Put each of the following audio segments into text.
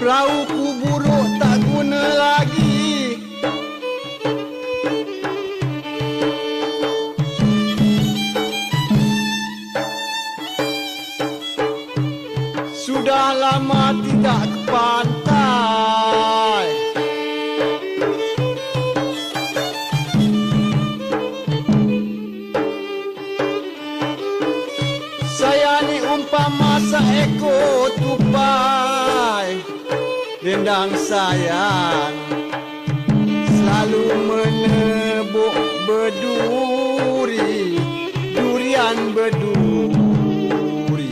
Perahuku buruk tak guna lagi. Sudah lama tidak ke pantai. Saya ni umpama seekor tupai, dendang sayang selalu menebuk berduri, durian berduri.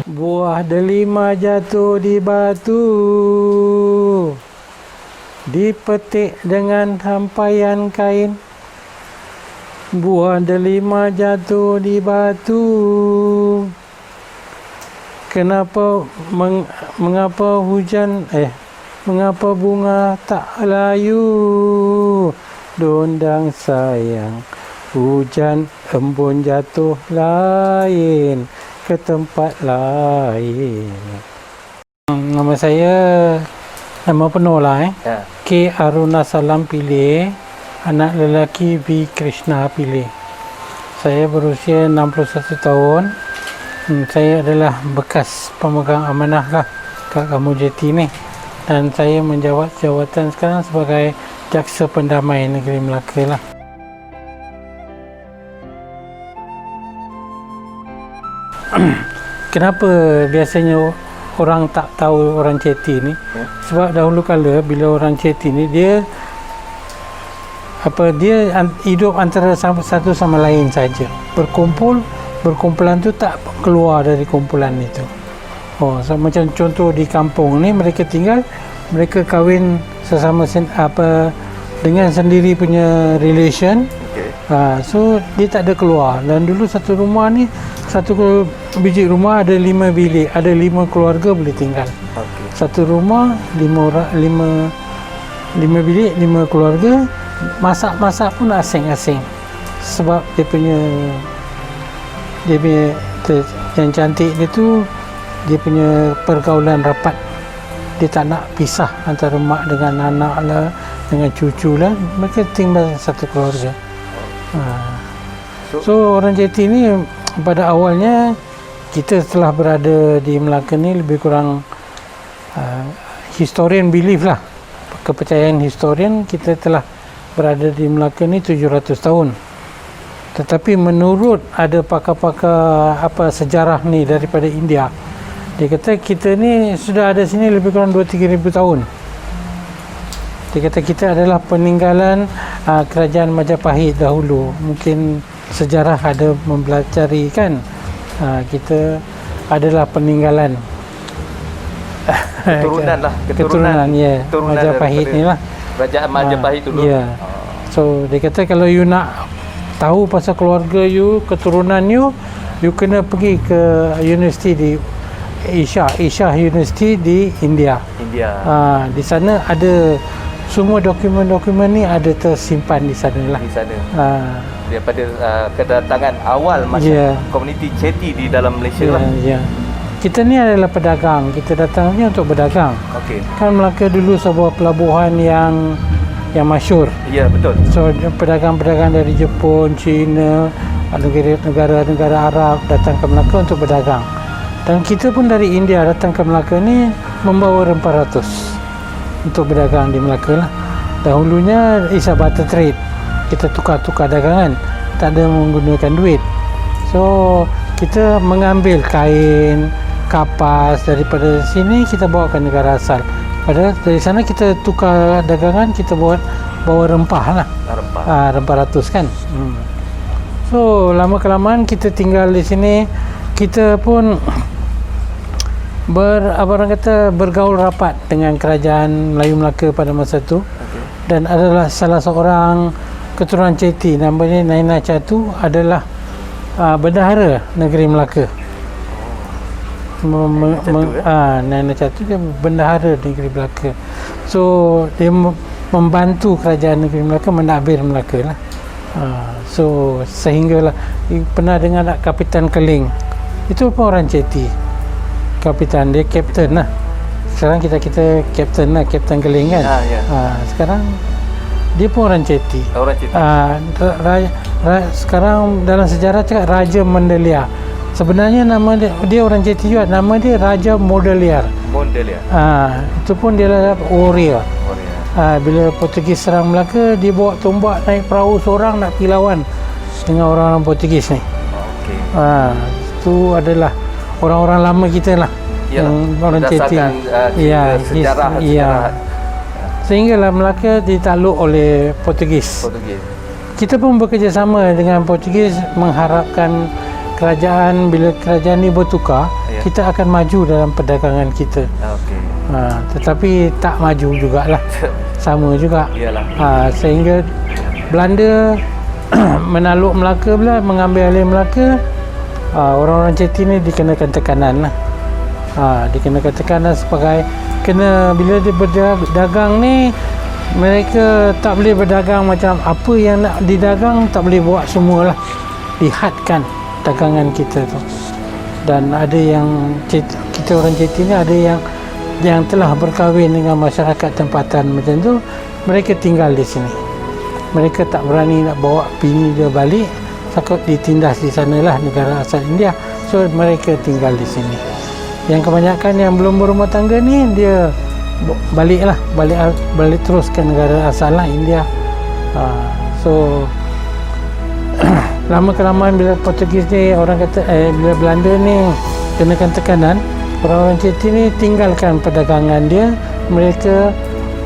Buah delima jatuh di batu, dipetik dengan hampaian kain. Buah delima jatuh di batu. Mengapa bunga tak layu? Dondang sayang, hujan embun jatuh lain ke tempat lain. Nama saya, nama penuh lah Ya. K. Arunasalam Pillay, anak lelaki V. Krishna Pillay. Saya berusia 61 tahun. Saya adalah bekas pemegang amanah lah kat Kampung Jati ni. Dan saya menjawat jawatan sekarang sebagai Jaksa Pendamai Negeri Melaka lah. Kenapa biasanya orang tak tahu orang Ceti ni? Sebab dahulu kala bila orang Ceti ni dia hidup antara satu sama lain saja. Berkumpulan tu tak keluar dari kumpulan itu. Macam contoh di kampung ni mereka kahwin sesama dengan sendiri punya relation. So dia tak ada keluar. Dan dulu satu rumah ni, satu biji rumah ada 5 bilik, ada 5 keluarga boleh tinggal. Satu rumah 5 bilik, 5 keluarga. Masak pun asing-asing. Sebab dia punya yang cantik dia tu, dia punya pergaulan rapat. Dia tak nak pisah antara mak dengan anak lah, dengan cucu lah. Mereka tinggal satu keluarga. So orang Jati ni pada awalnya, kita telah berada di Melaka ni lebih kurang historian belief lah, kepercayaan historian, kita telah berada di Melaka ni 700 tahun. Tetapi menurut ada pakar-pakar sejarah ni daripada India, dia kata kita ni sudah ada sini lebih kurang 2-3 ribu tahun. Dia kata kita adalah peninggalan kerajaan Majapahit dahulu. Mungkin sejarah ada mempelajari kan, kita adalah peninggalan keturunan Majapahit ni lah, kerajaan Majapahit dulu. Ya. So dia kata kalau you nak tahu pasal keluarga you, keturunan you kena pergi ke universiti di Asia University di India. Di sana ada semua dokumen-dokumen ni ada tersimpan di sana lah. Daripada kedatangan awal komuniti Ceti di dalam Malaysia lah. Kita ni adalah pedagang. Kita datang ni untuk berdagang. Kan Melaka dulu sebuah pelabuhan yang masyhur. Ya, betul. So pedagang-pedagang dari Jepun, China, negara-negara Arab datang ke Melaka untuk berdagang. Dan kita pun dari India datang ke Melaka ni membawa rempah ratus untuk berdagang di Melaka lah. Dahulunya is a barter trade. Kita tukar-tukar dagangan, tak ada menggunakan duit. So kita mengambil kain, kapas daripada sini, kita bawa ke negara asal. Padahal dari sana kita tukar dagangan, kita bawa rempah lah. Rempah ratus kan. So lama-kelamaan kita tinggal di sini, kita pun bergaul rapat dengan kerajaan Melayu Melaka pada masa itu. Dan adalah salah seorang keturunan Ceti, namanya Naina Catu, adalah bendahara negeri Melaka. Naina Catu dia bendahara negeri Melaka. So dia membantu kerajaan negeri Melaka menakbir Melaka lah. So sehinggalah pernah dengar tak Kapitan Keling? Itu pun orang Chetty. Kapitan dia kapten lah. Sekarang kita kapten lah, kapten Keling kan. Sekarang dia pun orang Chetty. Orang Chetty. Sekarang dalam sejarah cakap Raja Mondeliar. Sebenarnya nama dia orang Chetty juga. Nama dia Raja Mondeliar. Itu pun dia adalah warrior. Bila Portugis serang Melaka, dia bawa tombak naik perahu seorang nak pergi lawan dengan orang-orang Portugis ni. Itu adalah orang-orang lama kita lah. Yang orang Chetty. Sejarah. Sehinggalah Melaka ditakluk oleh Portugis. Kita pun bekerjasama dengan Portugis mengharapkan bila kerajaan ni bertukar, kita akan maju dalam perdagangan kita. Tetapi tak maju jugalah. Sama juga. Sehingga Belanda menakluk Melaka pula, mengambil alih Melaka. Orang-orang Chetty ni dikenakan tekanan lah. Dikenakan tekanan sebagai bila dia berdagang ni, mereka tak boleh berdagang macam apa yang nak didagang, tak boleh buat semualah. Dihadkan dagangan kita tu. Dan ada yang kita orang Chetty ni ada yang telah berkahwin dengan masyarakat tempatan macam tu, mereka tinggal di sini. Mereka tak berani nak bawa bini dia balik, takut ditindas di sanalah, negara asal India. So mereka tinggal di sini. Yang kebanyakan yang belum berumah tangga ni, dia balik terus ke negara asal lah, India. So lama kelamaan bila Portugis ni, orang kata bila Belanda ni kenakan tekanan, orang-orang Chetty ni tinggalkan perdagangan dia, mereka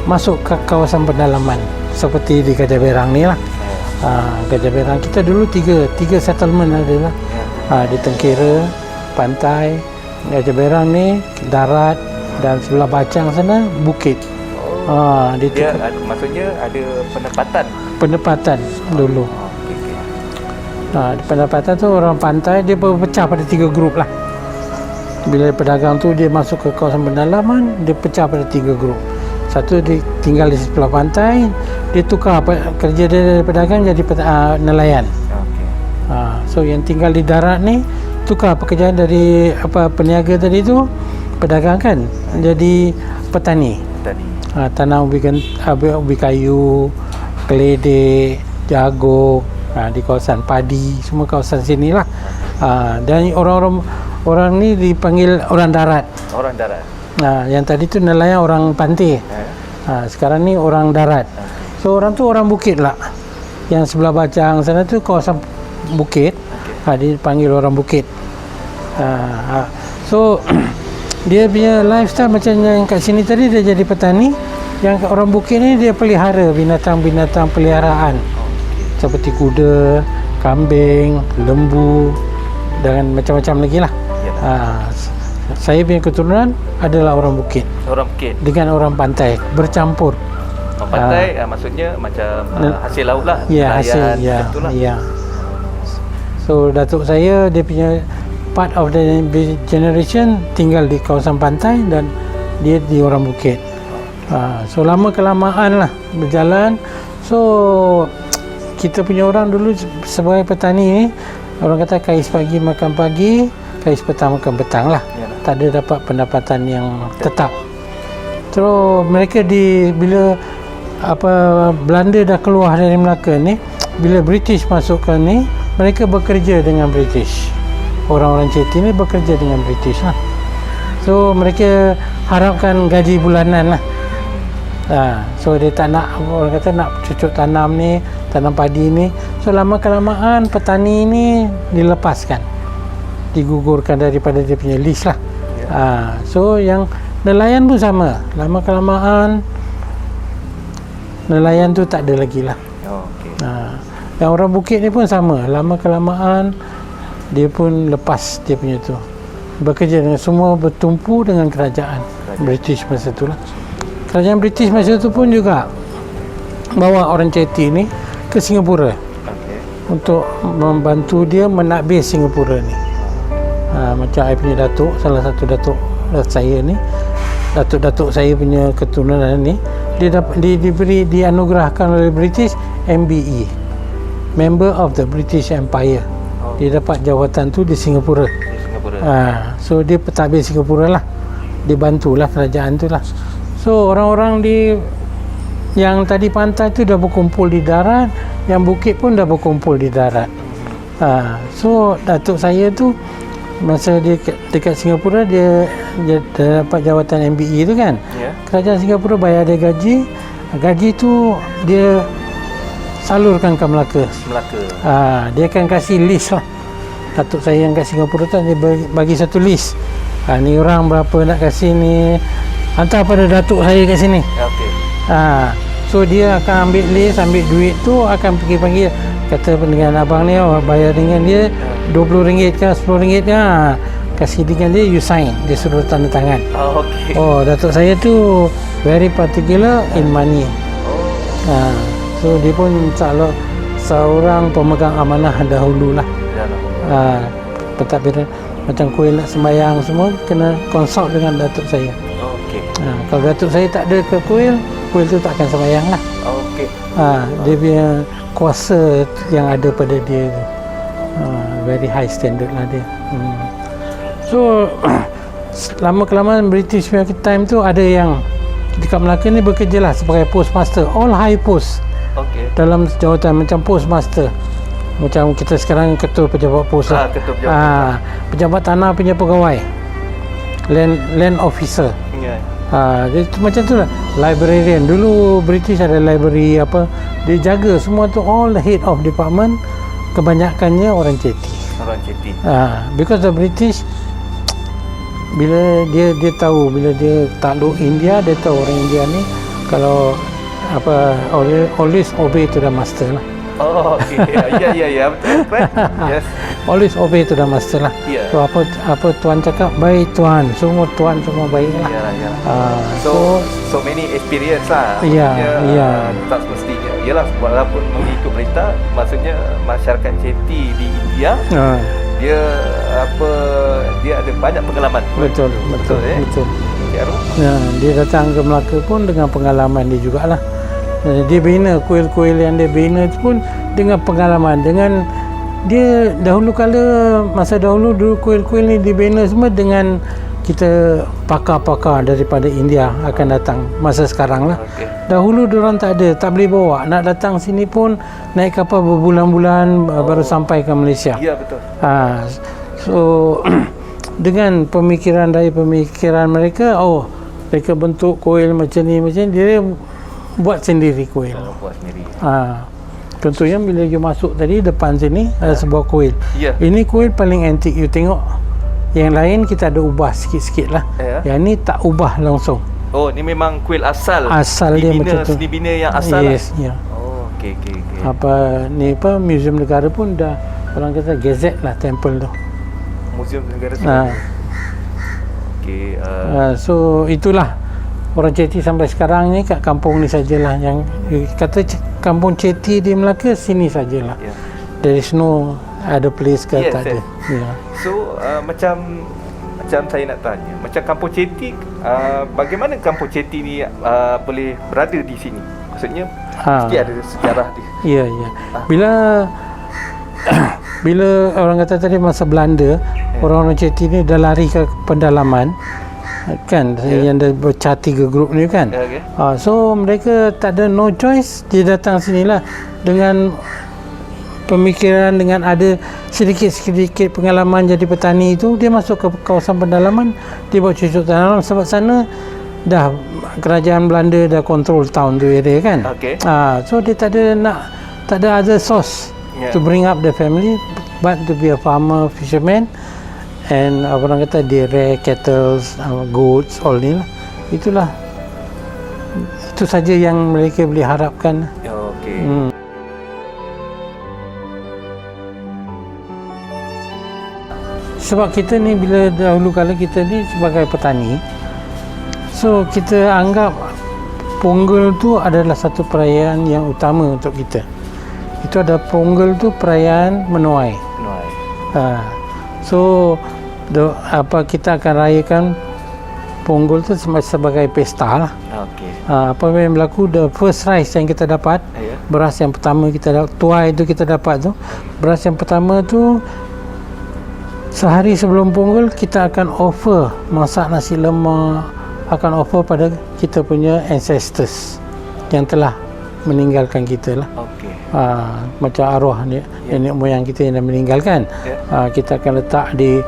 masuk ke kawasan pedalaman seperti di Gajah Berang ni lah. Gajah Berang kita dulu tiga settlement ada lah. Di Tengkira, pantai, Gajah Berang ni darat, dan sebelah Bacang sana bukit. Maksudnya ada penempatan dulu. Pendapatan tu orang pantai dia berpecah pada 3 grup lah. Bila pedagang tu dia masuk ke kawasan pedalaman, dia pecah pada 3 grup. Satu dia tinggal di sebelah pantai, dia tukar kerja dia dari pedagang jadi nelayan. So yang tinggal di darat ni tukar pekerjaan dari peniaga tadi tu, pedagang kan, jadi petani. Tanam ubi kayu, keledek, jagung, di kawasan padi, semua kawasan sini lah. Dan orang ni dipanggil orang darat. Yang tadi tu nelayan orang pantai. Sekarang ni orang darat. So orang tu orang bukit lah. Yang sebelah Bacang sana tu kawasan bukit. Dia dipanggil orang bukit. So dia punya lifestyle macam yang kat sini tadi, dia jadi petani. Yang orang bukit ni dia pelihara binatang-binatang peliharaan seperti kuda, kambing, lembu dan macam-macam lagi lah. Saya punya keturunan adalah orang bukit dengan orang pantai bercampur. Orang pantai maksudnya macam hasil laut lah. Hasil So datuk saya, dia punya part of the generation tinggal di kawasan pantai dan dia di orang bukit. So lama kelamaan lah berjalan. So kita punya orang dulu sebagai petani ni, orang kata kais pagi makan pagi, kais petang makan petang lah. Tak ada dapat pendapatan yang tetap. Terus mereka bila Belanda dah keluar dari Melaka ni, bila British masuk ke ni, mereka bekerja dengan British. Orang-orang Chetty ni bekerja dengan British lah. So mereka harapkan gaji bulanan lah. So dia tak nak, orang kata nak cucuk tanam ni, tanam padi ni. So lama kelamaan petani ni dilepaskan, digugurkan daripada dia punya list lah. So yang nelayan pun sama, lama kelamaan nelayan tu tak ada lagi lah. Yang orang bukit ni pun sama, lama kelamaan dia pun lepas dia punya tu, bekerja dengan semua, bertumpu dengan kerajaan British masa tu lah. Kerajaan British masa tu pun juga bawa orang Chetty ni ke Singapura untuk membantu dia menakbir Singapura ni. Macam saya punya datuk, salah satu datuk saya ni, datuk saya punya keturunan ni, dia dianugerahkan oleh British MBE, Member of the British Empire. Dia dapat jawatan tu di Singapura. So dia pentadbir Singapura lah, dibantulah kerajaan tu lah. So orang-orang di yang tadi pantai tu dah berkumpul di darat, yang bukit pun dah berkumpul di darat. So datuk saya tu masa dia dekat Singapura, dia dapat jawatan MBE tu kan. Kerajaan Singapura bayar dia gaji tu dia salurkan ke Melaka. Dia akan kasih list lah. Datuk saya yang kat Singapura tu dia bagi satu list. Ni orang berapa nak kasih ni, hantar pada datuk saya kat sini. So dia akan ambil list, ambil duit tu, akan pergi panggil, kata dengan abang ni, bayar dengan dia RM20 ke RM10 ke, kasih dengan dia, you sign, dia suruh tanda tangan. Datuk saya tu very particular in money. So dia pun seorang pemegang amanah dahulu lah. Pentadbiran macam kuil nak sembahyang semua kena consult dengan datuk saya. Kalau datuk saya tak ada ke kuil tu tak akan sembahyang lah. Dia punya kuasa yang ada pada dia tu very high standard lah dia. So lama-kelamaan British punya time tu ada yang dekat Melaka ni bekerja lah sebagai postmaster, all high post. Dalam jawatan macam postmaster, macam kita sekarang ketua pejabat pos lah. Pejabat tanah punya pegawai, land officer. Dia macam tu lah. Librarian, dulu British ada library apa, dia jaga semua tu, all the head of department kebanyakannya orang Chetty. Because the British, bila dia tahu, bila dia takluk India, dia tahu orang India ni kalau apa, always obey to the master lah. Ya, betul. Yes. Always obey to the master lah. So apa tuan cakap, baik tuan, semua tuan semua baik lah. So many experience lah. Tak semestinya. Yalah, walaupun mengikut berita, maksudnya masyarakat Chetty di India, dia ada banyak pengalaman. Betul. Dia datang ke Melaka pun dengan pengalaman dia jugalah. Dia bina kuil-kuil yang dia bina tu pun dengan pengalaman, dengan dia dahulu masa dahulu kuil-kuil ni dibina semua dengan kita pakar-pakar daripada India akan datang masa sekarang lah. Dahulu diorang tak ada, tak boleh bawa, nak datang sini pun naik kapal berbulan-bulan baru sampai ke Malaysia. Betul. So dengan pemikiran mereka, mereka bentuk kuil macam ni, dia buat sendiri kuil. Contohnya bila you masuk tadi depan sini ada sebuah kuil. Ini kuil paling antik you tengok. Yang lain kita ada ubah sikit-sikit lah. Yang ni tak ubah langsung. Ni memang kuil asal dia macam tu. Seni bina yang asal. Okay. Museum negara pun dah orang kata gazette lah temple tu. Museum negara. So itulah orang Chetty sampai sekarang ni kat kampung ni sajalah, yang kata kampung Chetty di Melaka sini sajalah. There is no other place ke tak ada. So macam saya nak tanya, macam kampung Chetty, bagaimana kampung Chetty ni boleh berada di sini? Maksudnya mesti ada sejarah dia. Bila orang kata tadi masa Belanda, orang-orang Chetty ni dah lari ke pendalaman kan, yang dah pecah 3 grup ni kan. So mereka tak ada no choice, dia datang sinilah dengan pemikiran, dengan ada sedikit-sedikit pengalaman jadi petani itu, dia masuk ke kawasan pendalaman, dia buat cucuk tanam sebab sana dah kerajaan Belanda dah control town tu area kan. So dia tak ada other source to bring up the family but to be a farmer, fisherman, and orang kata dia rear cattle, goats, all ni lah. Itu saja yang mereka boleh harapkan. Sebab kita ni bila dahulu kala kita ni sebagai petani, so kita anggap Ponggol tu adalah satu perayaan yang utama untuk kita. Itu ada Ponggol tu perayaan menuai. So kita akan rayakan Ponggol tu sebagai pesta lah. Apa yang berlaku, the first rice yang kita dapat, beras yang pertama kita dapat, tuai tu kita dapat tu, beras yang pertama tu Sehari sebelum Ponggol kita akan offer masak nasi lemak, akan offer pada kita punya ancestors yang telah meninggalkan kita lah. Okey. Macam arwah ni, nenek moyang kita yang dah meninggalkan. Kita akan letak di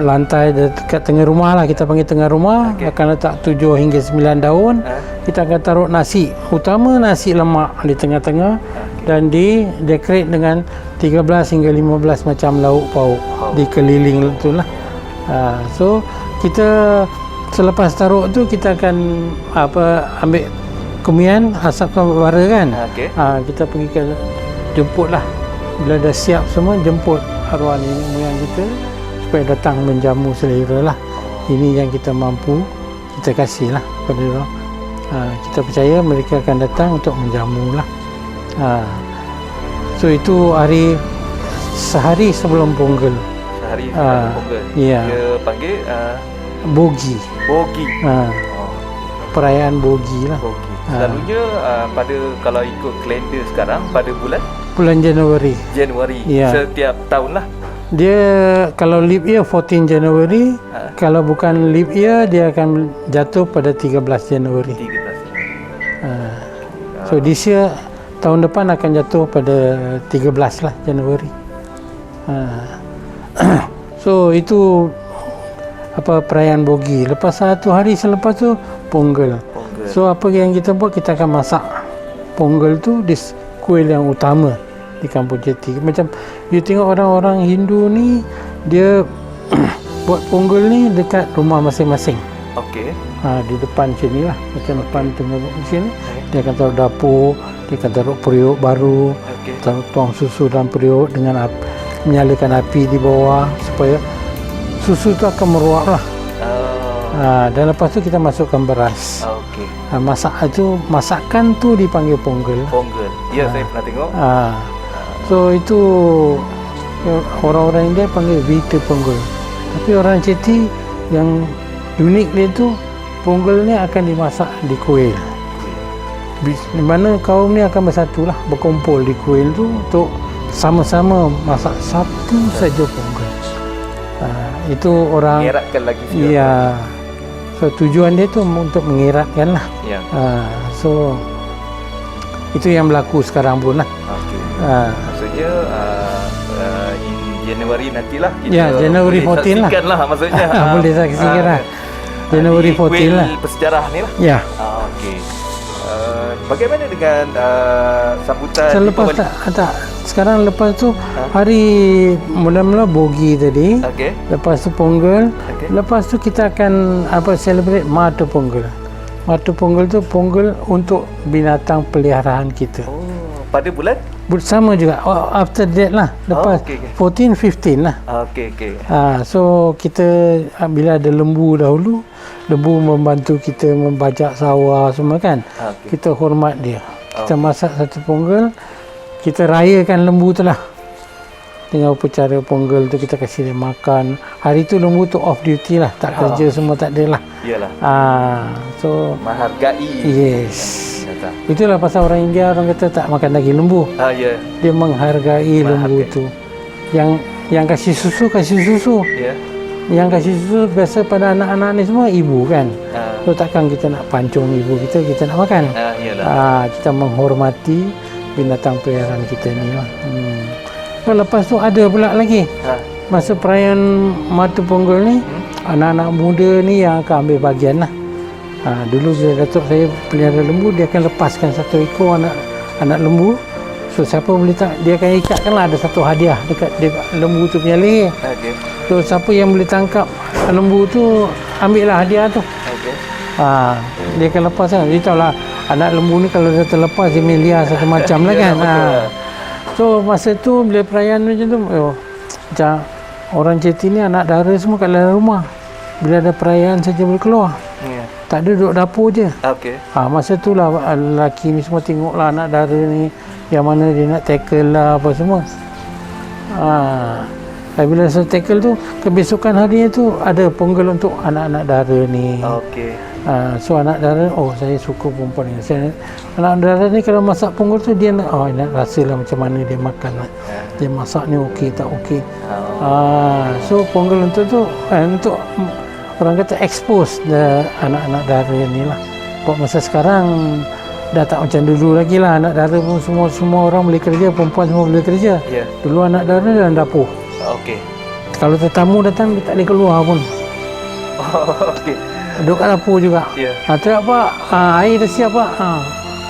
lantai dekat tengah rumah lah, kita panggil tengah rumah. Akan letak 7 hingga 9 daun. Kita akan taruh nasi, utama nasi lemak di tengah-tengah, dan di decorate dengan 13 hingga 15 macam lauk pauk di keliling tu lah. So kita selepas taruh tu kita akan ambil kumian, asapkan bara kan. Kita pergi ke jemput lah, bila dah siap semua jemput arwah nenek moyang kita supaya datang menjamu selera lah. Ini yang kita mampu kita kasih lah pada mereka. Kita percaya mereka akan datang untuk menjamu lah. So itu sehari sebelum Ponggol. Sehari sebelum Ponggol. Ya. Dia panggil Bogi. Bogi. Perayaan Bogi lah. Bogi. Selalunya pada kalau ikut kalender sekarang pada bulan Januari. Ya. Setiap tahun lah. Dia kalau leap year 14 Januari, kalau bukan leap year dia akan jatuh pada 13 Januari. 13. So this year tahun depan akan jatuh pada 13 lah Januari. So itu perayaan Bogi. Lepas 1 hari selepas tu Ponggol. So apa yang kita buat, kita akan masak Ponggol tu di kuil yang utama di Kampung Jati. Macam you tengok orang-orang Hindu ni, dia buat Ponggol ni dekat rumah masing-masing. Okey. Di depan sini lah, macam depan tengah sini. Dia akan taruh dapur, dia akan taruh periuk baru, tuang susu dalam periuk dengan menyalakan api di bawah supaya susu tu akan meruap lah. Dan lepas tu kita masukkan beras. Okey. Masakan tu dipanggil Ponggol. Ponggol. Ya, saya pernah tengok. So itu orang-orang India panggil Vita Ponggol. Tapi orang Chetty yang unik dia tu, Ponggol ni akan dimasak di kuil. Di mana kaum ni akan bersatu lah, berkumpul di kuil tu untuk sama-sama masak satu saja Ponggol. Itu orang mengeratkan lagi. Ya. So tujuan dia tu untuk mengeratkan lah. Ya. So itu yang berlaku sekarang pun lah. Okey. Maksudnya Januari nantilah kita Januari 14 lah. Saksikan lah maksudnya. Boleh saksikan lah. Januari 14 lah. Bersejarah ni lah. Ya. Okey. Bagaimana dengan sambutan selepas sekarang lepas tu hari mula-mula Bogi tadi. Lepas tu Ponggol. Lepas tu kita akan celebrate Mata Ponggol. Mata Ponggol tu Ponggol untuk binatang peliharaan kita. Pada bulan? Sama juga. After that lah. Lepas 14, 15 lah. So kita bila ada lembu dahulu, lembu membantu kita membajak sawah semua kan. Kita hormat dia. Kita masak satu Ponggol, kita rayakan lembu tu lah. Dengan upacara Ponggol tu kita kasih dia makan. Hari tu lembu tu off duty lah, tak kerja semua, tak ada lah. Iyalah. So menghargai. Yes. Itulah pasal orang India, orang kata tak makan daging lembu. Dia menghargai lembu tu. Yang kasih susu. Yang kasih susu biasa pada anak-anak ni semua ibu kan. So takkan kita nak pancung ibu kita nak makan. Kita menghormati binatang peliharaan kita ni lah. Lepas tu ada pula lagi masa perayaan Mata Ponggol ni, anak-anak muda ni yang akan ambil bahagian lah. Dulu bila Datuk saya pelihara lembu, dia akan lepaskan satu ekor anak lembu. So siapa boleh dia akan ikatkan lah, ada satu hadiah dekat lembu tu punya leher. So siapa yang boleh tangkap lembu tu, ambil lah hadiah tu. Dia akan lepas kan. Dia tahu lah anak lembu ni kalau dah terlepas dia melia satu macam lah kan. So masa tu bila perayaan macam tu, macam orang Chetty ni anak dara semua kat dalam rumah. Bila ada perayaan saja boleh keluar. Tak ada duduk dapur je. Masa tu lah lelaki ni semua tengok lah anak dara ni yang mana dia nak tackle lah apa semua. Bila saya tackle tu, kebesokan harinya tu ada ponggel untuk anak-anak dara ni. So anak dara, saya suka perempuan ni. Anak dara ni kalau masak ponggel tu dia nak rasalah macam mana dia makan lah. Dia masak ni okey tak okey. So ponggel untuk tu untuk orang kata expose anak-anak dara ni lah. Buat masa sekarang dah tak macam dulu lagi lah. Anak dara pun semua orang boleh kerja, perempuan semua boleh kerja. Dulu anak dara dalam dapur. Kalau tetamu datang dia tak boleh keluar pun. Duduk kat dapur juga. Teriak pak, air dah siap pak.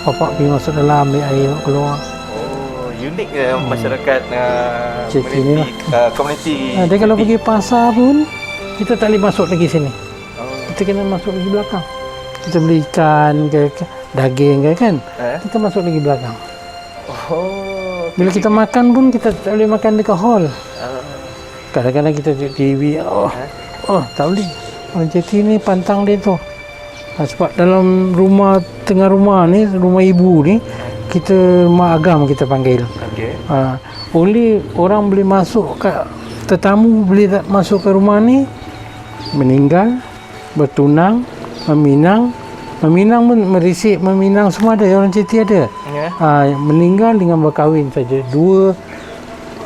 Bapak pergi masuk dalam ambil air keluar. Unik masyarakat komuniti. Dia kalau pergi pasar pun kita tak boleh masuk lagi sini. Kita kena masuk lagi belakang. Kita beli ikan ke daging ke kan, kita masuk lagi belakang. Bila kita makan pun kita tak boleh makan dekat hall. Kadang-kadang kita tengok TV, tak boleh. Orang Jeti ni pantang dia tu. Sebab dalam rumah, tengah rumah ni, rumah ibu ni, kita rumah agam kita panggil. Only orang boleh masuk tetamu boleh masuk ke rumah ni, meninggal, bertunang, meminang pun merisik, meminang semua ada, orang Citi ada. Meninggal dengan berkahwin saja. 2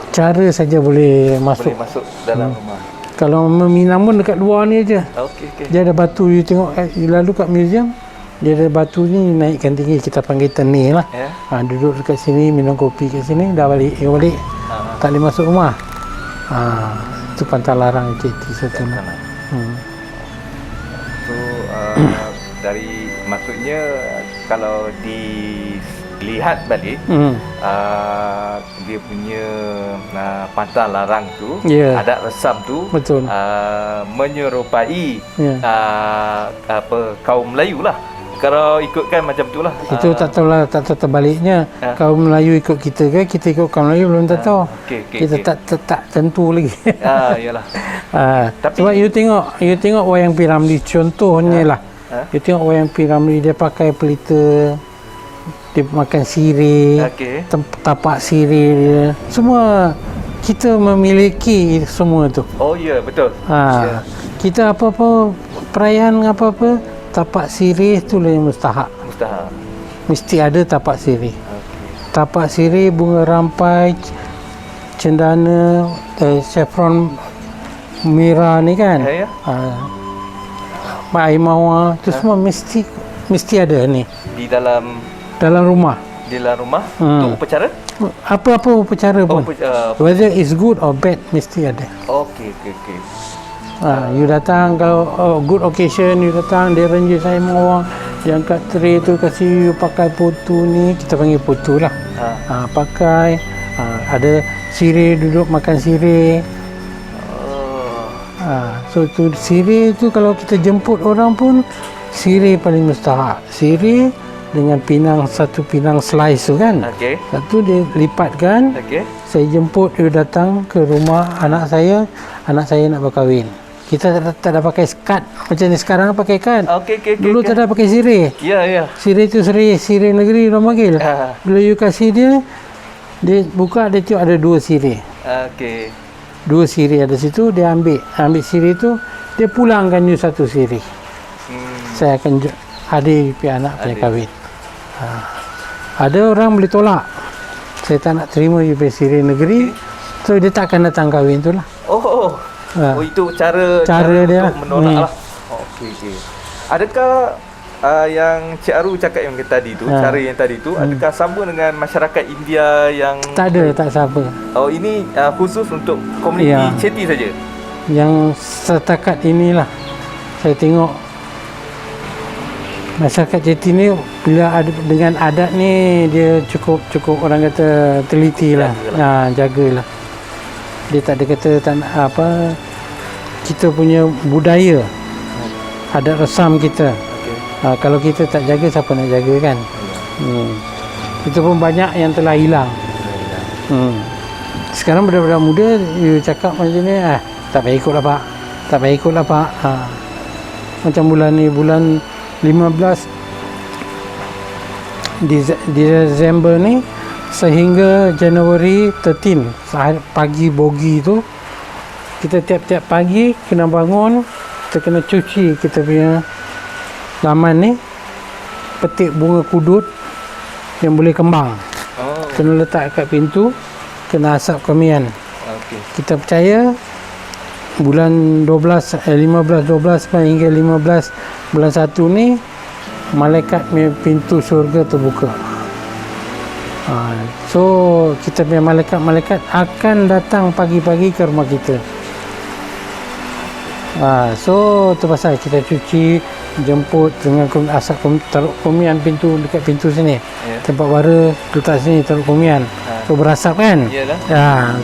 cara saja boleh masuk dalam rumah. Kalau meminang pun dekat luar ni aja. Dia ada batu, you tengok lalu kat museum, dia ada batu ni naikkan tinggi, kita panggil tenir lah. Duduk dekat sini, minum kopi kat sini, dah balik. Tak boleh masuk rumah. Itu pantang larang Citi satu lah. Dari maksudnya kalau dilihat balik dia punya pantang larang tu, adat resam tu menyerupai kaum Melayu lah. Kalau ikutkan macam itulah. Itu tak tahulah, tak tahu terbaliknya. Kaum Melayu ikut kita ke, kita ikut kaum Melayu belum tak tahu. Kita tak tentu lagi. Yalah. Sebab you tengok wayang Piramli contohnya lah. You tengok wayang Piramli, dia pakai pelita, dia makan sirih, tapak sirih dia. Semua kita memiliki semua tu. Betul. Kita apa-apa perayaan apa-apa, tapak sirih tu lah yang mustahak. Mesti ada tapak sirih. Tapak sirih, bunga rampai, cendana, saffron merah ni kan. Air mawar tu semua mesti ada ni di dalam rumah. Untuk upacara? Apa-apa upacara pun. Whether it's good or bad mesti ada. You datang kalau good occasion, you datang dia renjut air mawar, dia angkat tray tu kasih you pakai putu ni, kita panggil putu lah. Pakai ada sirih, duduk makan sirih. So tu sirih tu kalau kita jemput orang pun, sirih paling mustahak. Sirih dengan satu pinang slice tu kan. Satu dia lipatkan. Saya jemput, dia datang ke rumah anak saya nak berkahwin. Kita tak ada pakai skat macam ni sekarang pakai kan. Dulu tak ada pakai sirih. Sirih tu sirih negeri orang panggil. Bila you kasih dia buka, dia tengok ada 2 sirih. 2 sirih ada situ, dia ambil sirih tu, dia pulangkan you 1 sirih. Saya akan hadir pihak anak saya kahwin. Ada orang boleh tolak, saya tak nak terima you punya sirih negeri, so dia tak akan datang kahwin tu lah. Itu cara dia untuk menolak lah. Adakah yang Cik Aru cakap yang tadi tu, cara yang tadi tu, adakah sama dengan masyarakat India yang tak ada, tak sama. Ini khusus untuk komuniti Ceti saja. Yang setakat inilah saya tengok masyarakat Ceti ni bila ada dengan adat ni, dia cukup orang kata teliti lah. Jagalah. Dia tak ada kata kita punya budaya, adat resam kita. Kalau kita tak jaga, siapa nak jaga kan? Itu pun banyak yang telah hilang. Sekarang budak-budak muda you cakap macam ni, tak payah ikutlah pak. Macam bulan ni, bulan 15 Disember ni sehingga Januari 13 pagi bogi tu, kita tiap-tiap pagi kena bangun, kita kena cuci kita punya laman ni, petik bunga kudut yang boleh kembang. Kena letak kat pintu, kena asap kemian. Kita percaya bulan 15, 12 hingga 15 bulan 1 ni malaikat punya pintu syurga terbuka. So kita punya malaikat akan datang pagi-pagi ke rumah kita. So tu pasal kita cuci, jemput dengan asap taruh kumian pintu dekat pintu sini. Tempat bara letak sini taruh kumian. So berasap kan?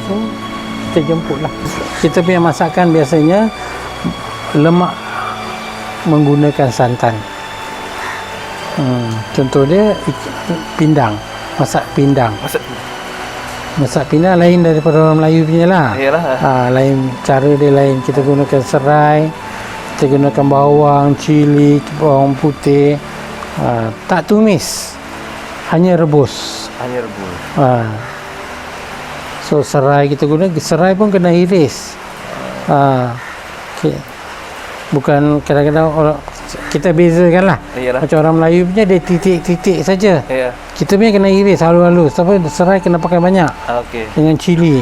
So kita jemput lah. Kita punya masakan biasanya lemak menggunakan santan. Contoh dia pindang, masak pindang. Masak pindang lain daripada orang Melayu punya lah. Lain, cara dia lain. Kita gunakan serai, kita gunakan bawang, cili, bawang putih. Tak tumis, hanya rebus. So serai kita guna, serai pun kena iris. Bukan kadang-kadang orang kita bezakan lah. Macam orang Melayu punya dia titik-titik saja. Kita punya kena iris halus-halus. Tapi serai kena pakai banyak. Dengan cili.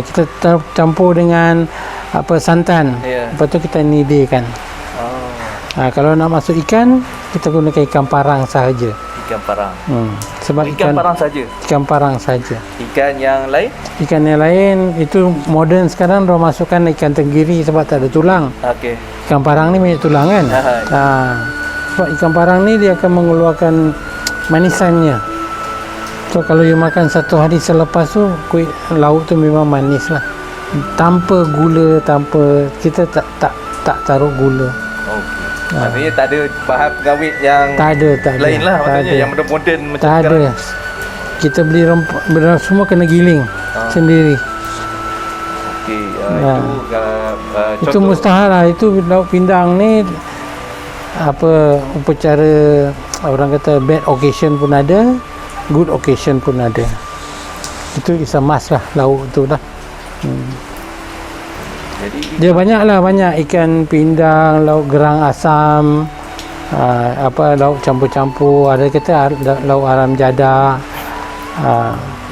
Kita campur dengan santan. Lepas tu kita nidirkan. Kalau nak masuk ikan, kita gunakan ikan parang sahaja. Ikan parang. Sebab ikan parang saja. Ikan parang saja. Ikan yang lain? Ikan yang lain itu moden sekarang orang masukkan ikan tenggiri sebab tak ada tulang. Ikan parang ni banyak tulang kan? Sebab ikan parang ni dia akan mengeluarkan manisannya. So kalau you makan satu hari selepas tu, kuih lauk tu memang manis lah. Tanpa gula, kita tak taruh gula. Maksudnya tak ada bahan pengawet yang lain lah, maksudnya yang moden macam tak sekarang. ada. Kita beli rempah semua kena giling sendiri. Itu mustahil lah. Itu lauk pindang ni upacara orang kata bad occasion pun ada, good occasion pun ada. Itu is a must lah lauk tu lah. Dia banyak ikan pindang, lauk gerang asam, lauk campur-campur, ada kata lauk aram jadah.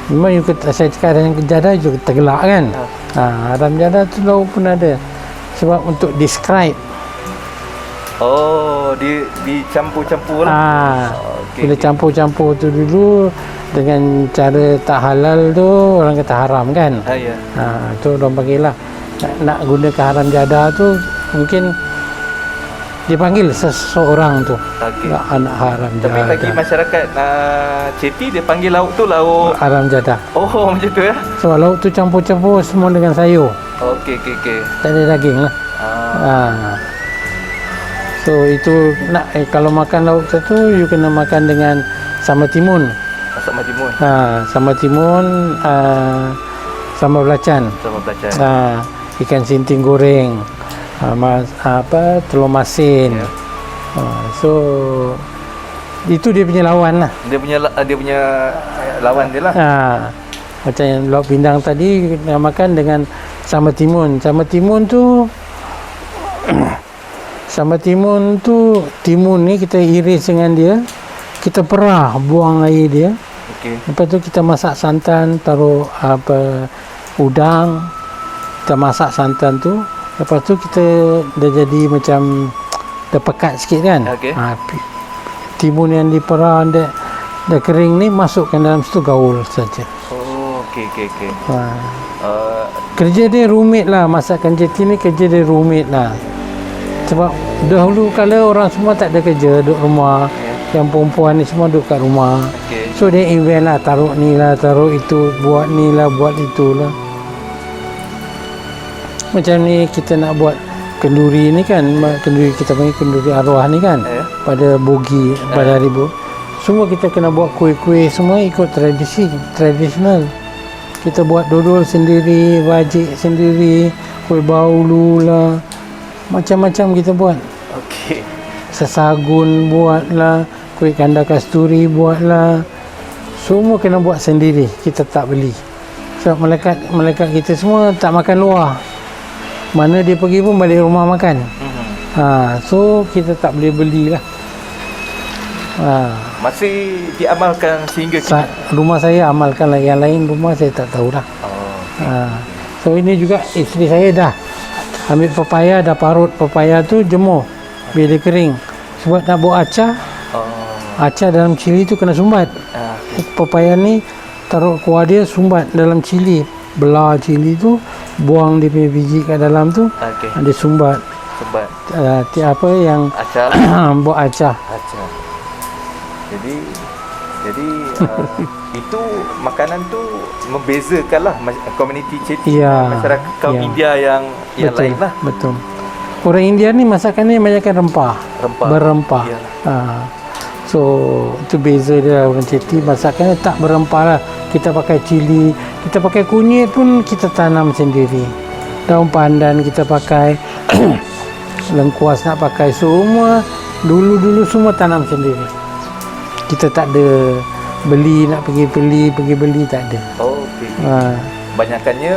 Memang saya cakap dengan jadah juga tergelak kan. Aram jadah tu lauk pun ada. Sebab untuk describe. Dia dicampur-campur lah. Bila campur-campur tu dulu dengan cara tak halal tu orang kata haram kan. Tu orang panggil lah. Nak gunakan haram jadah tu mungkin dipanggil seseorang tu anak haram jadah. Tapi bagi masyarakat Ceti dia panggil lauk tu lauk haram jadah. Macam tu ya. So lauk tu campur-campur semua dengan sayur. Okey. Tak ada daging lah. So itu kalau makan lauk satu you kena makan dengan sambal timun. Sambal timun, sambal belacan. Ikan sinting goreng, telur masin. So itu dia punya lawan lah. Dia punya lawan dia lah. Macam yang lauk pindang tadi kita makan dengan sambal timun. Sambal timun tu timun ni kita iris dengan dia, kita perah, buang air dia. Lepas tu kita masak santan, taruh udang, kita masak santan tu. Lepas tu kita dah jadi macam dah pekat sikit kan. Timun yang diperah dah kering ni masukkan dalam situ, gaul saja. Kerja dia rumit lah. Masakan Ceti ni kerja dia rumit lah. Sebab dahulu kala orang semua tak ada kerja, duduk rumah. Yang perempuan ni semua duduk kat rumah. So dia invent lah, taruh ni lah, taruh itu, buat ni lah, buat itu lah. Macam ni kita nak buat kenduri ni kan, kenduri kita panggil kenduri arwah ni kan, pada bogi, pada hari semua kita kena buat kuih-kuih semua ikut tradisional. Kita buat dodol sendiri, wajik sendiri, kuih baulu lah, macam-macam kita buat. Sesagun buat lah, kuih kanda kasturi buat lah, semua kena buat sendiri, kita tak beli. Sebab malaikat kita semua tak makan luar. Mana dia pergi pun balik rumah makan. So kita tak boleh belilah. Masih diamalkan sehingga kini? Rumah saya amalkan lah, yang lain rumah saya tak tahulah. So ini juga isteri saya dah ambil pepaya, dah parut pepaya tu, jemur biar dia kering. Sebab nak buat acar, acar dalam cili tu kena sumbat. Pepaya ni taruh kuah dia, sumbat dalam cili, belah cili tu, buang dia punya biji kat dalam tu, dia sumbat. Apa yang acar buat acar. Jadi itu makanan tu membezakanlah komuniti Chetty, masyarakat kaum India yang lain lah. Betul. Orang India ni masakan ni banyakkan berempah. So itu beza dia. Orang Chetty masakannya tak berempah lah. Kita pakai cili, kita pakai kunyit pun kita tanam sendiri. Daun pandan kita pakai, lengkuas nak pakai, semua dulu semua tanam sendiri. Kita tak ada beli, nak pergi beli tak ada. Banyakkannya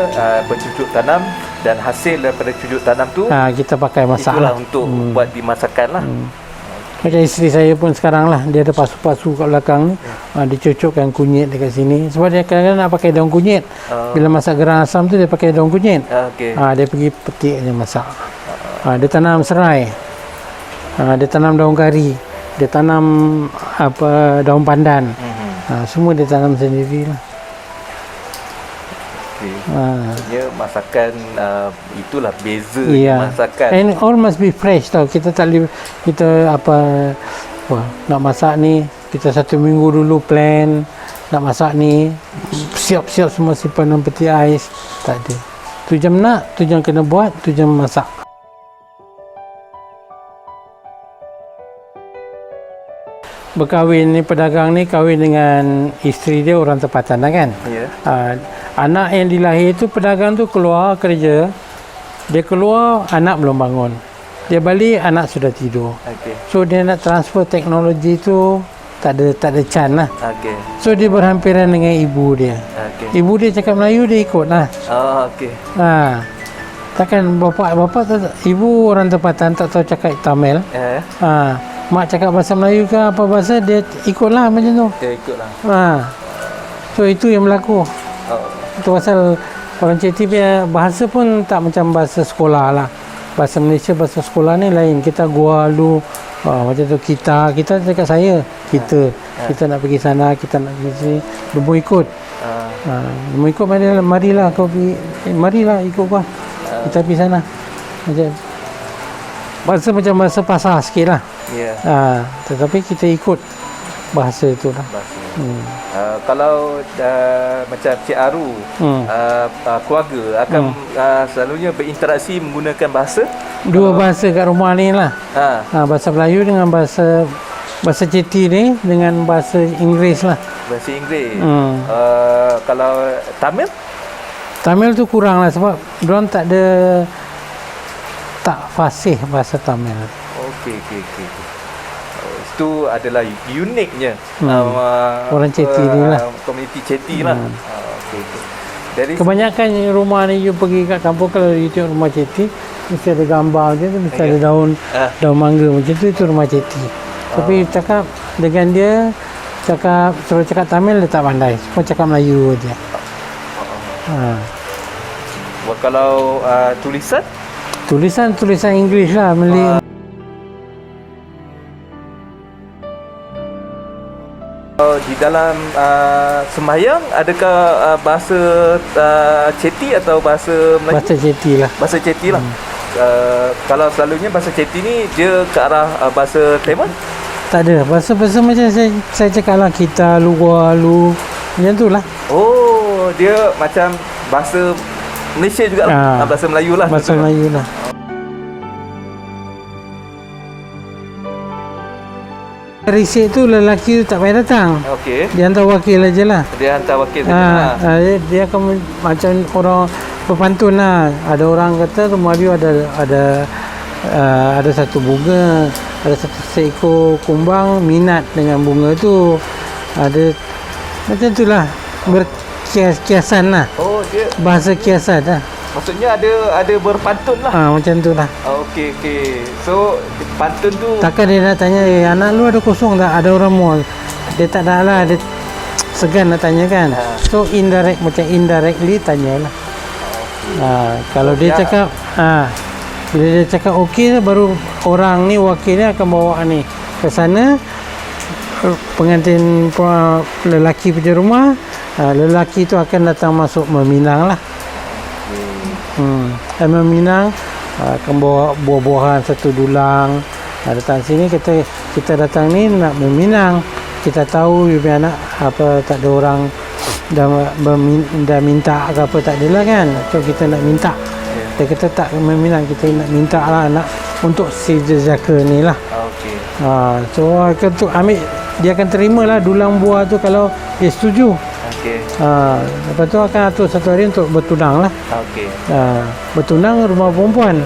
bercucuk tanam, dan hasil daripada cucuk tanam tu kita pakai masak itulah untuk buat dimasakkan lah. Macam isteri saya pun sekarang lah, dia ada pasu-pasu kat belakang ni, dia cucukkan kunyit dekat sini. Sebab dia kadang-kadang nak pakai daun kunyit. Bila masak gerang asam tu dia pakai daun kunyit. Dia pergi petik je masak. Dia tanam serai, dia tanam daun kari, dia tanam daun pandan. Semua dia tanam sendiri lah. Maksudnya masakan itulah beza masakan. And all must be fresh tau. Kita tak boleh, kita nak masak ni, kita 1 minggu dulu plan nak masak ni, siap-siap semua simpan dalam peti ais. Tak ada. Tu jam nak, tu jam kena buat, tu jam masak. Berkahwin ni, pedagang ni kahwin dengan isteri dia orang tempatan lah kan. Anak yang dilahir tu, pedagang tu keluar kerja, dia keluar anak belum bangun, dia balik anak sudah tidur. So dia nak transfer teknologi tu tak ada can lah. So dia berhampiran dengan ibu dia. Ibu dia cakap Melayu, dia ikut lah. Takkan bapa ibu orang tempatan tak tahu cakap Tamil. Mak cakap bahasa Melayu ke apa bahasa, dia ikutlah macam tu. Dia ikutlah. So itu yang berlaku. Itu pasal orang Chetty punya bahasa pun tak macam bahasa sekolah lah. Bahasa Malaysia, bahasa sekolah ni lain. Kita gua lu, macam tu kita cakap saya, kita nak pergi sana, kita nak pergi sini, dia ikut. Dia ikut, marilah kau pergi, marilah ikut gua, kita pergi sana. Bahasa macam bahasa pasar sikit lah. Tetapi kita ikut bahasa itu lah. Kalau macam Cik Aru, keluarga akan selalunya berinteraksi menggunakan bahasa? Dua bahasa kat rumah ni lah. Bahasa Melayu dengan bahasa Chetty ni dengan bahasa Inggeris lah. Bahasa Inggeris. Kalau Tamil? Tamil tu kurang lah sebab diorang tak fasih bahasa Tamil. Okey. Itu adalah uniknya orang Chetty ni lah, komuniti Chetty lah. Dari kebanyakan rumah ni you pergi kat kampung, kalau you tengok rumah Chetty mesti ada gambar je tu, mesti ada daun mangga macam tu, itu rumah Chetty. Tapi cakap dengan dia, suruh cakap Tamil dia tak pandai, semua cakap Melayu je. Kalau tulisan Inggeris lah, di dalam sembahyang adakah bahasa Chetty atau bahasa Melayu? Bahasa Chetty lah. Bahasa Chetty lah. Kalau selalunya bahasa Chetty ni dia ke arah bahasa Tamil? Tak ada. Bahasa macam saya cakap lah, kita, lu, macam tu lah. Dia macam bahasa Malaysia juga lah. Bahasa Melayu lah. Bahasa Melayu lah. Risik tu lelaki tu tak payah datang. Dia hantar wakil aja lah. Dia akan macam orang berpantun lah. Ada orang kata rumah dia ada satu bunga, ada satu seekor kumbang minat dengan bunga tu. Ada macam tu lah, berkiasan lah. Dia bahasa kiasan lah. Maksudnya ada berpantun lah. Macam tu lah. Okey. So pantun tu Takkan dia nak tanya, anak lu ada kosong tak? Ada orang mual. Dia tak ada lah, dia segan nak tanya kan. So macam indirectly tanyalah. Kalau dia cakap bila dia cakap okey, baru orang ni wakilnya akan bawa ni ke sana. Pengantin lelaki punya rumah, lelaki tu akan datang masuk meminang lah. Meminang akan bawa buah-buahan satu dulang. Datang sini kita datang ni nak meminang. Kita tahu you punya anak apa tak ada orang dah minta ke apa, tak adalah kan. So kita nak minta. Kita tak meminang, kita nak minta lah anak untuk si jejaka ni lah. okey. So tu ambil, dia akan terima lah dulang buah tu kalau dia setuju. Okey. Lepas tu akan atur satu hari untuk bertunang lah. Okey. Bertunang rumah perempuan,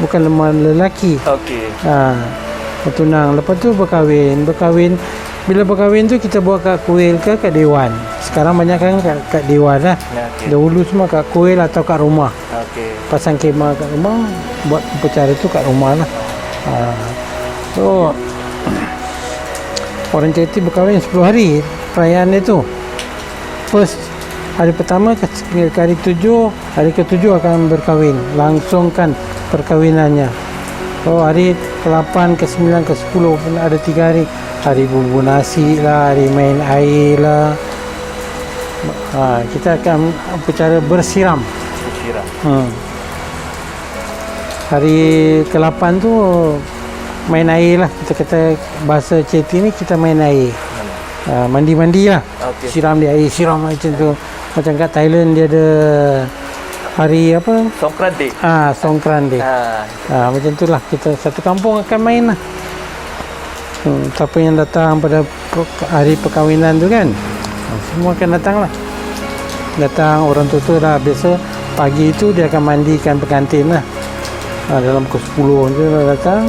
bukan rumah lelaki. Okey. Bertunang, lepas tu berkahwin. Bila berkahwin tu kita buat kat kuil ke kat dewan. Sekarang banyak kan kat dewan lah. Dahulu semua kat kuil atau kat rumah. Pasang kemah kat rumah, buat upacara tu kat rumah lah. So orang cerita berkahwin 10 hari perayaan dia tu. First hari pertama ke hari 7, hari ke-7 akan berkahwin, langsungkan perkahwinannya. So hari ke-8, ke-9, ke-10 pun ada 3 hari. Hari bubur nasi lah, hari main air lah. Kita akan upacara bersiram. Hari ke-8 tu main air lah. Kita kata bahasa Ceti ni kita main air. Mandi-mandi lah. Siram dia air, siram macam tu. Macam kat Thailand dia ada hari apa? Songkran Day. Songkran Day. Macam tu lah. Kita satu kampung akan main lah. Siapa yang datang pada hari perkahwinan tu kan, semua akan datang lah. Datang orang tua dah biasa pagi tu dia akan mandikan pengantin lah. Dalam ke-10 je dah datang,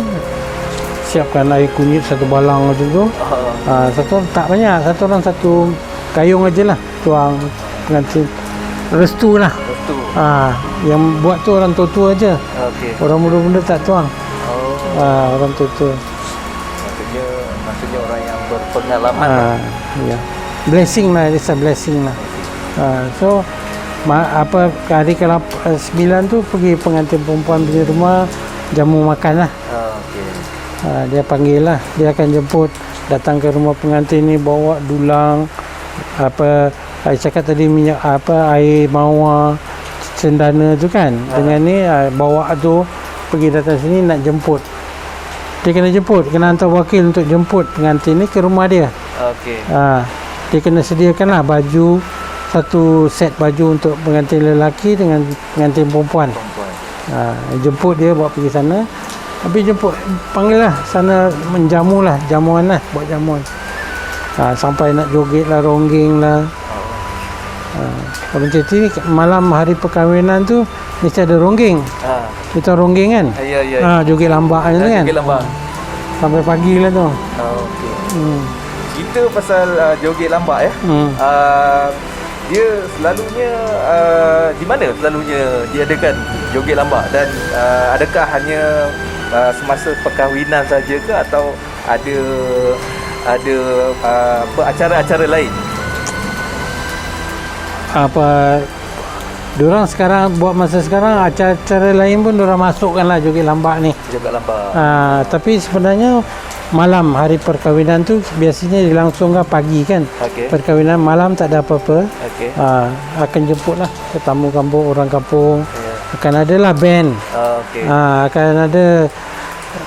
siapkan air kunyit satu balang macam tu. Satu tak banyak, satu orang satu gayung aja lah tuang pengantin. Restu lah. Yang buat tu orang tua-tua aja. Orang muda-muda tak tuang. Orang tua-tua. Maksudnya orang yang berpengalaman. Ya. Blessing lah, it's a blessing lah. So apa hari ke-9 tu pergi pengantin perempuan punya rumah jamu makan lah. Dia panggil lah, dia akan jemput, datang ke rumah pengantin ni bawa dulang, apa saya cakap tadi, minyak apa, air mawar, cendana tu kan. Dengan ni bawa tu pergi datang sini nak jemput. Dia kena jemput, kena hantar wakil untuk jemput pengantin ni ke rumah dia. Dia kena sediakanlah baju, satu set baju untuk pengantin lelaki dengan pengantin perempuan. Jemput dia, bawa pergi sana. Habis jemput, panggil lah sana, menjamu lah, jamuan lah, buat jamuan. Sampai nak joget lah, ronggeng lah. Orang Ceti ni malam hari perkahwinan tu mesti ada ronggeng. Kita ronggeng kan? Ya. Joget lambak kan? Joget lambak. Sampai pagi lah tu. Kita pasal joget lambak ya. Dia selalunya di mana selalunya diadakan joget lambak, dan adakah hanya semasa perkahwinan saja ke, atau ada acara-acara lain? Diorang sekarang buat masa sekarang acara-acara lain pun diorang masukkanlah joget lambak ni. Joget lambak. Tapi sebenarnya malam hari perkahwinan tu biasanya dilangsungkan pagi kan. Perkahwinan malam tak ada apa-apa. Akan jemputlah tetamu kampung, orang kampung. Akan adalah band. Akan ada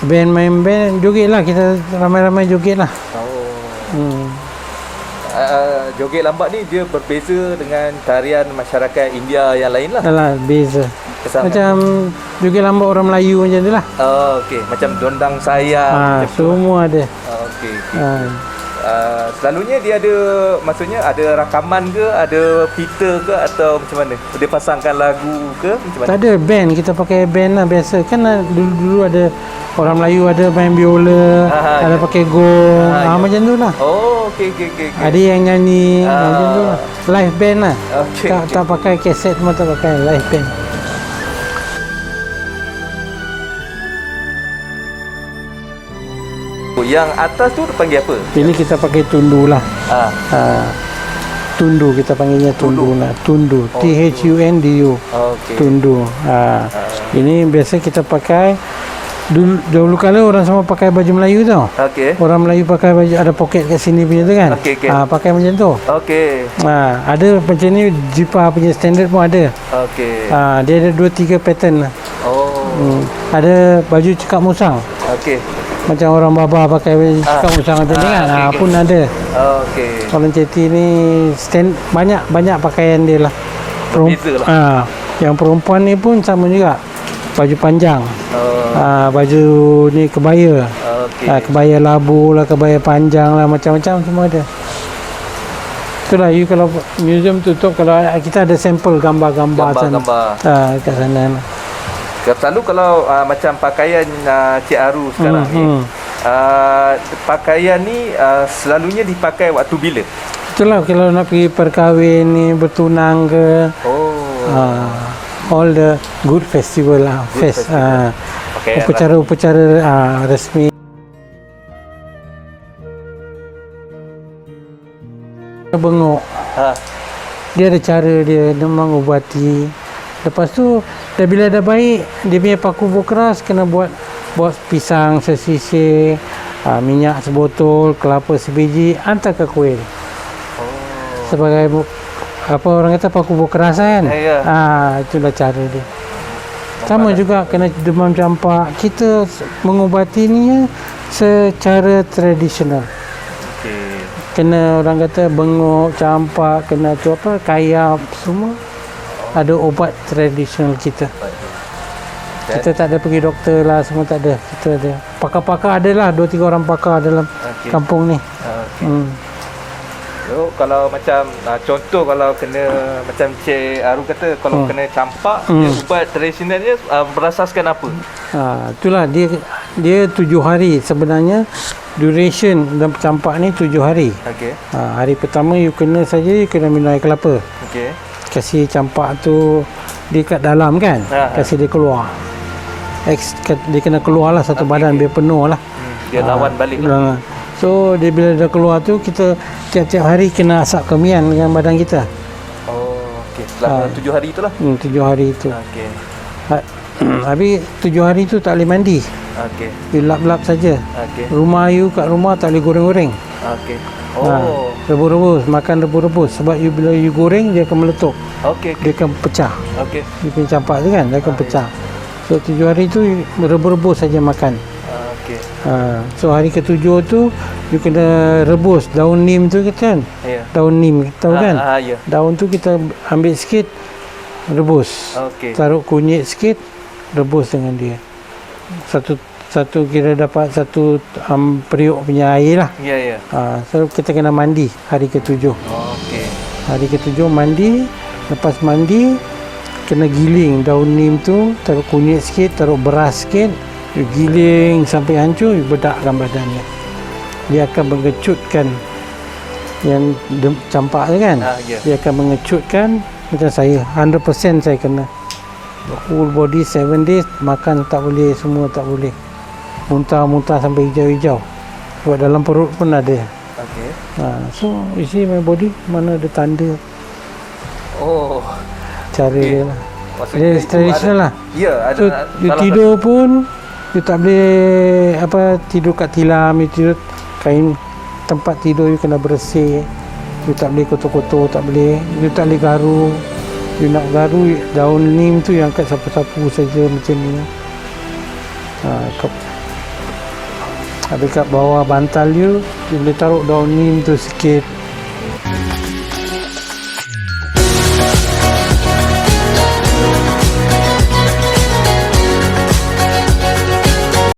band, main band, joget lah, kita ramai-ramai joget lah. Joget lambak ni dia berbeza dengan tarian masyarakat India yang lain lah. Beza. Macam joget lambak orang Melayu macam tu lah. Macam dondang sayang. Semua ada. Selalunya dia ada, maksudnya ada rakaman ke, ada pita ke, atau macam mana? Dia pasangkan lagu ke macam mana? Tak ada band, kita pakai band lah biasa. Kan dulu ada orang Melayu ada main biola, ada pakai gong, macam tu lah. Okey. Ada yang nyanyi, macam tu lah. Live band lah. Tak pakai kaset semua, tak pakai live band. pokok. Yang atas tu panggil apa? Ini kita pakai tundu lah. Ah. Tundu kita panggilnya tundu lah. Tundu. THUNDU. Okey. Tundu. Ini biasa kita pakai. Dulu kala orang semua pakai baju Melayu tau. Okey. Orang Melayu pakai baju ada poket kat sini punya tu kan. Okey, okey. Pakai macam tu. Okey. Ada macam ni Jipa punya standard pun ada. Okey. Dia ada 2-3 pattern lah. Oh. Ada baju cekak musang. Okey. Macam orang Baba pakai baju cekak musang macam ni kan. okey. Pun ada. Okey. Orang Ceti ni banyak pakaian dia lah. Berbeza lah. Yang perempuan ni pun sama juga. Baju panjang. Baju ni kebaya. Okey. Kebaya labu lah, kebaya panjang lah, macam-macam semua ada. Itulah, you kalau museum tutup, kalau kita ada sampel gambar-gambar sana. Kat sana lah. Selalu kalau macam pakaian Cik Aru sekarang ni, pakaian ni selalunya dipakai waktu bila? Itulah, kalau nak pergi perkahwin ni, bertunang ke, all the good festival lah. Upacara-upacara resmi. Bengok. Dia ada cara dia mengubati. Lepas tu bila dah baik, dia punya paku keras kena buat pisang sesisir, minyak sebotol, kelapa sebiji, hantar ke kuil. Sebagai apa orang kata paku keras kan. Itulah cara dia. Sama juga kena demam campak. Kita mengubati ni secara tradisional. Kena orang kata bengok, campak, kena tu apa, kayap, semua ada obat tradisional kita. Kita tak ada pergi doktor lah, semua tak ada. Kita ada pakar-pakar, ada lah 2-3 orang pakar dalam kampung ni. So, kalau macam contoh kalau kena macam Cik Aru kata, kalau kena campak, dia ubat tradisional dia berasaskan apa? Itulah dia 7 hari sebenarnya. Duration dalam campak ni 7 hari. Hari pertama you kena minum air kelapa. Kasih campak tu dia kat dalam kan. Kasih dia keluar. Dia kena keluar lah satu badan biar penuh lah. Dia lawan balik lah. So dia bila dah keluar tu, kita tiap-tiap hari kena asap kemian dengan badan kita. Selama 7 hari itulah. 7 hari itu. Habis 7 hari tu tak boleh mandi. You lap-lap saja. Rumah you kat rumah tak boleh goreng-goreng. Rebus-rebus, makan rebus-rebus. Sebab bila you goreng, dia akan meletup. Dia akan pecah. Dia punya campak tu kan, dia akan pecah. So 7 hari tu rebus-rebus saja makan. So hari ke-7 tu you kena rebus daun nim tu kan. Daun nim tahu kan. Daun tu kita ambil sikit, rebus. Taruh kunyit sikit, rebus dengan dia. Satu kira dapat satu periuk punya air lah. So kita kena mandi hari ke-7. Hari ke-7 mandi. Lepas mandi kena giling daun nim tu, taruh kunyit sikit, taruh beras sikit, you giling sampai hancur, you bedakkan badannya. Dia akan mengecutkan yang campak tu kan. Dia akan mengecutkan. Macam saya 100% saya kena full body 7 days, makan tak boleh, semua tak boleh, muntah-muntah sampai hijau-hijau sebab dalam perut pun ada. So you see my body, mana ada tanda. Cara dia lah. Dia tradisional lah. So you tidur pun you tak boleh tidur kat tilam, you tidur kain, tempat tidur you kena bersih. You tak boleh kotor-kotor, tak boleh. You tak boleh garu. You nak garu, daun nim tu yang kat sapu-sapu saja macam ni. Habis kat bawah bantal you boleh taruh daun nim tu sikit.